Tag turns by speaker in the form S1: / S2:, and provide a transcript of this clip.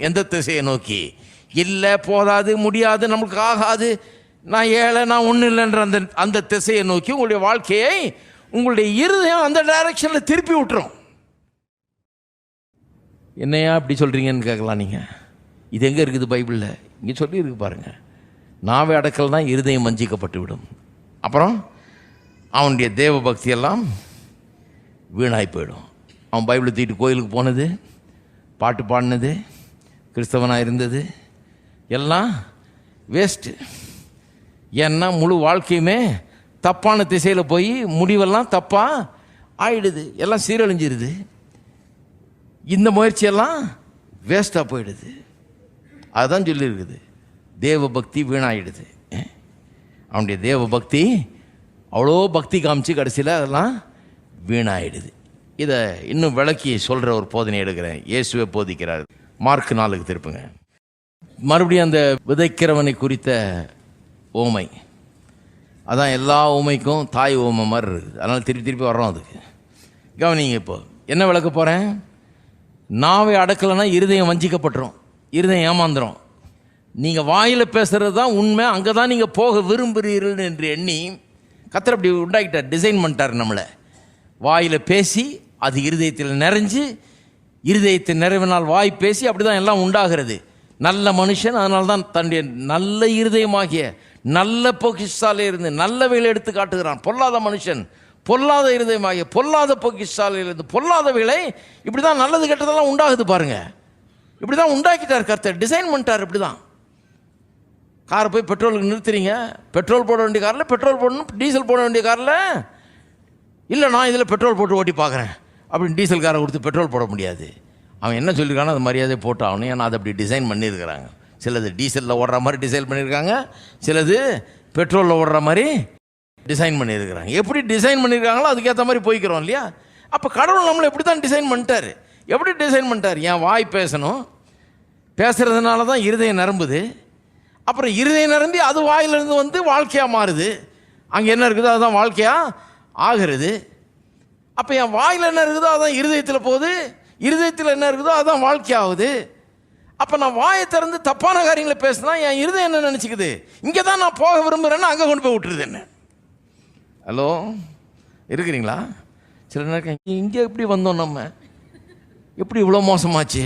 S1: எந்த திசையை நோக்கி? இல்லை, போதாது, முடியாது, நமக்கு ஆகாது, நான் ஏழை, நான் ஒன்றும் இல்லைன்ற அந்த திசையை நோக்கி உங்களுடைய வாழ்க்கையை, உங்களுடைய இருதயம் அந்த டைரக்ஷனில் திருப்பி விட்டுரும். என்னையா இப்படி சொல்கிறீங்கன்னு கேட்கலாம் நீங்கள். இது எங்கே இருக்குது பைபிளில்? இங்கே சொல்லியிருக்கு பாருங்கள். நாவை அடக்கல் தான் இருதயம் வஞ்சிக்கப்பட்டு விடும். அப்புறம் அவனுடைய தேவ பக்தியெல்லாம் வீணாய் போயிடும். அவன் பைபிளை தூக்கிட்டு கோயிலுக்கு போனது, பாட்டு பாடினது, கிறிஸ்தவனாக இருந்தது எல்லாம் வேஸ்ட்டு. ஏன்னா முழு வாழ்க்கையுமே தப்பான திசையில் போய் முடிவெல்லாம் தப்பாக ஆயிடுது, எல்லாம் சீரழிஞ்சிருது. இந்த முயற்சியெல்லாம் வேஸ்ட்டாக போயிடுது. அதுதான் சொல்லியிருக்குது, தேவ பக்தி வீணாயிடுது. அவனுடைய தேவ பக்தி அவ்வளோ பக்தி காமிச்சு கடைசியில் அதெல்லாம் வீணாயிடுது. இதை இன்னும் விளக்கி சொல்கிற ஒரு போதனை எடுக்கிறேன். இயேசுவே போதிக்கிறார். மார்க் 4 திருப்புங்க. மறுபடியும் அந்த விதைக்கிறவனை குறித்த ஓமை, அதான் எல்லா ஓமைக்கும் தாய் ஓமை மாதிரி இருக்குது. அதனால் திருப்பி திருப்பி வர்றோம் அதுக்கு. கவனிங்க, இப்போ என்ன விளக்க போகிறேன்? நாவை அடக்கலைன்னா இருதயம் வஞ்சிக்கப்பட்டுரும், இருதயம் ஏமாந்துடும். நீங்கள் வாயில் பேசுகிறது தான் உண்மை, அங்கே தான் நீங்கள் போக விரும்புகிறீர்கள் என்று எண்ணி கர்த்தர் அப்படி உண்டாக்கிட்டார், டிசைன் பண்ணிட்டார் நம்மளை. வாயில் பேசி அது இருதயத்தில் நிறைஞ்சு, இருதயத்தின் நிறைவினால் வாய் பேசி அப்படி தான் எல்லாம் உண்டாகிறது. நல்ல மனுஷன் அதனால தான் தன்னுடைய நல்ல இருதயமாகிய நல்ல பொக்கிஷாலை இருந்து நல்லவைகளை எடுத்து காட்டுகிறான். பொல்லாத மனுஷன் பொல்லாத இருதயமாகிய பொல்லாத பொக்கிஷாலையிலிருந்து பொல்லாதவைகளை, இப்படி தான் நல்லது கெட்டதெல்லாம் உண்டாகுது பாருங்க. இப்படி தான் உண்டாக்கிட்டார் கர்த்தர், டிசைன் பண்ணிட்டார். இப்படி தான் காரை போய் பெட்ரோலுக்கு நிறுத்துறீங்க, பெட்ரோல் போட வேண்டிய காரில் பெட்ரோல் போடணும், டீசல் போட வேண்டிய காரில் இல்லை நான் இதில் பெட்ரோல் போட்டு ஓட்டி பார்க்குறேன் அப்படின்னு டீசல் காரை கொடுத்து பெட்ரோல் போட முடியாது. அவன் என்ன சொல்லியிருக்கானோ அது மரியாதை போட்டு ஆகணும். ஏன்னா அதை அப்படி டிசைன் பண்ணியிருக்கிறாங்க. சிலது டீசலில் ஓடுற மாதிரி டிசைன் பண்ணியிருக்காங்க, சிலது பெட்ரோலில் ஓடுற மாதிரி டிசைன் பண்ணியிருக்கிறாங்க. எப்படி டிசைன் பண்ணியிருக்காங்களோ அதுக்கேற்ற மாதிரி போய்க்கிறோம் இல்லையா? அப்போ கடவுள் நம்மளை எப்படி தான் டிசைன் பண்ணிட்டார். எப்படி டிசைன் பண்ணிட்டார்? என் வாய் பேசணும், பேசுகிறதுனால தான் இருதயம் நிரம்புது. அப்புறம் இருதயம் நிரம்பி அது வாயிலிருந்து வந்து வாழ்க்கையாக மாறுது. அங்கே என்ன இருக்குதோ அதுதான் வாழ்க்கையாக ஆகிறது. அப்போ என் வாயில் என்ன இருக்குதோ அதுதான் இருதயத்தில் போகுது, இருதயத்தில் என்ன இருக்குதோ அதுதான் வாழ்க்கையாகுது. அப்போ நான் வாயை திறந்து தப்பான காரியங்களை பேசினா என் இருதயம் என்ன நினச்சிக்குது? இங்கே தான் நான் போக விரும்புகிறேன்னு அங்கே கொண்டு போய் விட்டுருது. என்ன ஹலோ இருக்கிறீங்களா? சில நேரம் இங்கே எப்படி வந்தோம், நம்ம எப்படி இவ்வளோ மோசமாச்சு?